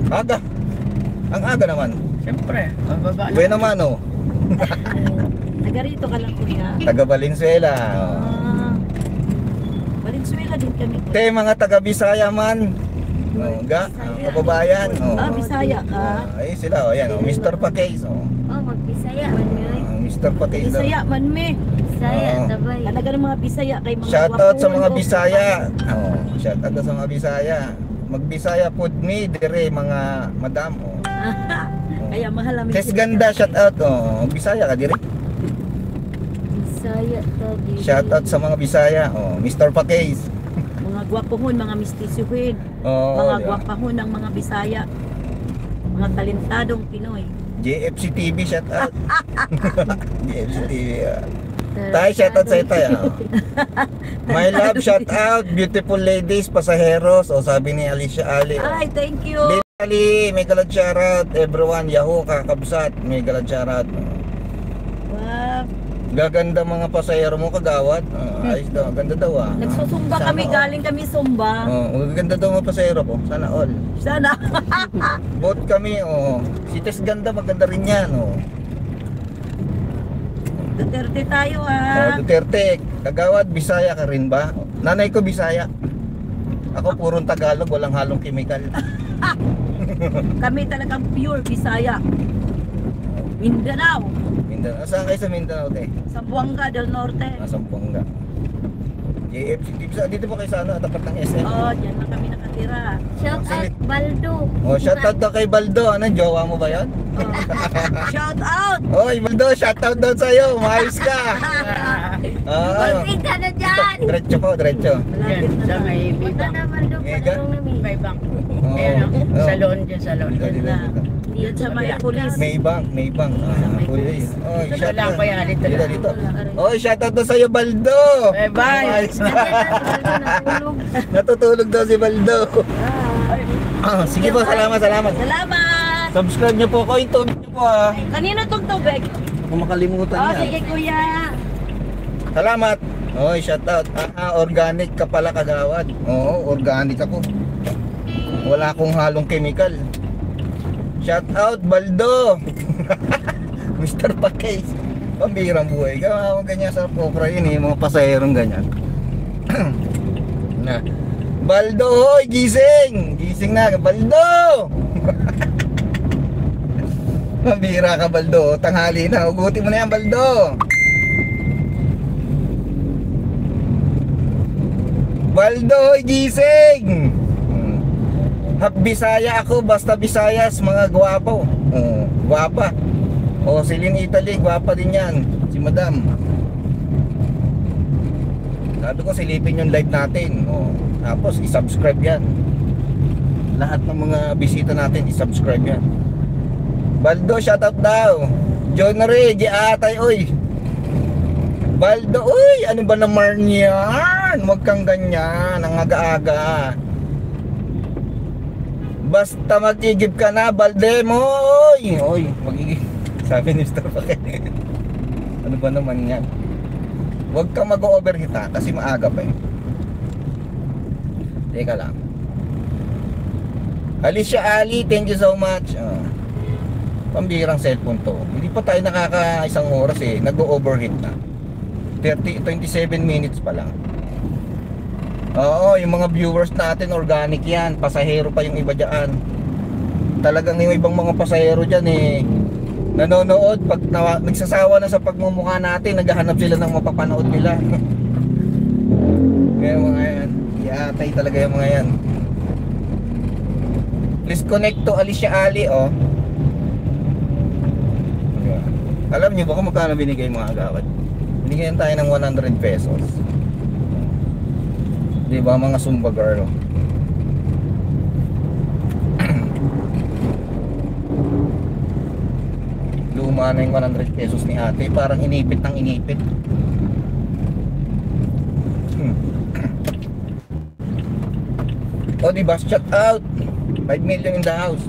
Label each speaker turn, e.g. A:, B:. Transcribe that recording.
A: Aga. Ang aga naman.
B: Siyempre, bababa na.
A: Buena mano.
C: Taga rito ka lang kuya.
A: Taga Valenzuela.
C: Valenzuela din kami.
A: Te, mga taga Bisaya man. Kababayan.
C: Bisaya ka.
A: Ay sila, ayan, Mr. Paquez.
D: Magbisaya man yun.
A: Mr. Paquez.
C: Bisaya man me.
D: Bisaya, tabay.
C: Talaga ng mga Bisaya kay mga
A: Shoutout sa mga
C: gwapo.
A: Bisaya. Shoutout sa mga Bisaya. Magbisaya pud me dire mga madam.
C: Kaya mahal namin.
A: Ses ganda, shoutout. Bisaya ka dire.
D: Bisaya tadi.
A: Shoutout sa mga Bisaya. Mr. Paquez.
C: Mga gwapohon, mga mistisuhin. Mga gwapahon ng mga Bisaya. Mga talentadong Pinoy.
A: JFC TV, shoutout. JFC TV. Tay, shoutout sa tayo. My love, shoutout. Beautiful ladies, pasaheros. Sabi ni Alicia Ali.
C: Ay, thank you.
A: Baby Ali, may galad shoutout. Everyone, Yahoo, kakabsat. May galad shoutout.
C: Wow.
A: Gaganda mga pasahero mo, kagawad. Ayos daw, ganda daw
C: Nagsusumba kami, galing kami sumba.
A: Ganda daw mga pasahero ko. Sana all.
C: Sana.
A: Both kami, si Tess ganda, maganda rin yan.
C: Duterte tayo
A: Duterte, kagawad, Bisaya ka rin ba? Nanay ko Bisaya. Ako purong Tagalog, walang halong chemical.
C: Kami talagang pure Bisaya. Mindanao.
A: Mindanao. Saan kayo sa Mindanao, te?
C: Zamboanga del Norte.
A: Zamboanga. JFC. Dito po kayo sa tapat ng SM.
C: Diyan na kami nakatira.
D: Shout out Baldo.
A: Shoutout daw kay Baldo. Jowa mo ba yan?
C: Shout out.
A: Baldo, shoutout daw sa'yo. Maayos ka.
D: Balbig ka na dyan.
A: Diretso po, diretso.
B: Yan, sa may
D: Punta
B: bibang.
D: na Baldo.
A: Mega?
D: Palaro namin.
B: May bank. Salon dyan, salon.
C: Diyan sa may pulis.
A: Maybank. Pulis.
B: Dito lang ko yan, dito lang.
A: Dito. Shoutout daw sa'yo, Baldo.
B: Bye.
A: Maayos ka. Natutulog daw si Baldo. Sige po, salamat.
C: Salamat.
A: Subscribe niyo po ko, itong niyo po
C: Kanino tong tubig?
A: Kung makalimutan niya.
C: Sige kuya.
A: Salamat. Shoutout. Organic ka pala, kagawad. Organic ako. Wala akong halong chemical. Shoutout, Baldo. Mr. Paquez. Pambirang buhay. Gawin ganyan sa Pokra yun mga pasaherong ganyan. Baldo, hoy, gising! Gising na, Baldo! Pambira ka, Baldo. Tanghali na. Ugutin mo na yan, Baldo. Baldo, hoy, gising! Bisaya ako, basta Bisayas, mga gwapo. Gwapa. Si Lynn Italy, gwapa din yan. Si Madam. Sabi ko, silipin yung live natin. Tapos, isubscribe yan. Lahat ng mga bisita natin, isubscribe yan. Baldo, shoutout daw. John Ray, Atay, oy. Baldo, uy, ano ba naman yan? Huwag kang ganyan, ang aga-aga. Basta mag-igib ka na, Balde mo, oy, mag-igib. Sabi ni Mr. Paquez. Ano ba naman yan? Huwag kang mag-overheat kasi maaga pa Teka lang. Alicia Ali, thank you so much. Pambirang cellphone to. Hindi pa tayo nakaka-isang oras nag-overheat na. 27 minutes pa lang. Yung mga viewers natin organic yan. Pasahero pa yung iba dyan. Talagang yung ibang mga pasahero dyan nanonood pag nagsasawa na sa pagmumukha natin, naghahanap sila ng mapapanood nila. Kaya mga yan, iatay talaga yung mga yan. Please connect to Alicia Ali. Alam niyo ba kung magkano binigay mga agawad? Binigyan tayo ng 100 pesos. Di ba mga Zumba girl? Luma na yung 100 pesos ni ate. Parang inipit ng inipit. Di ba? Shout out. 5 million in the house.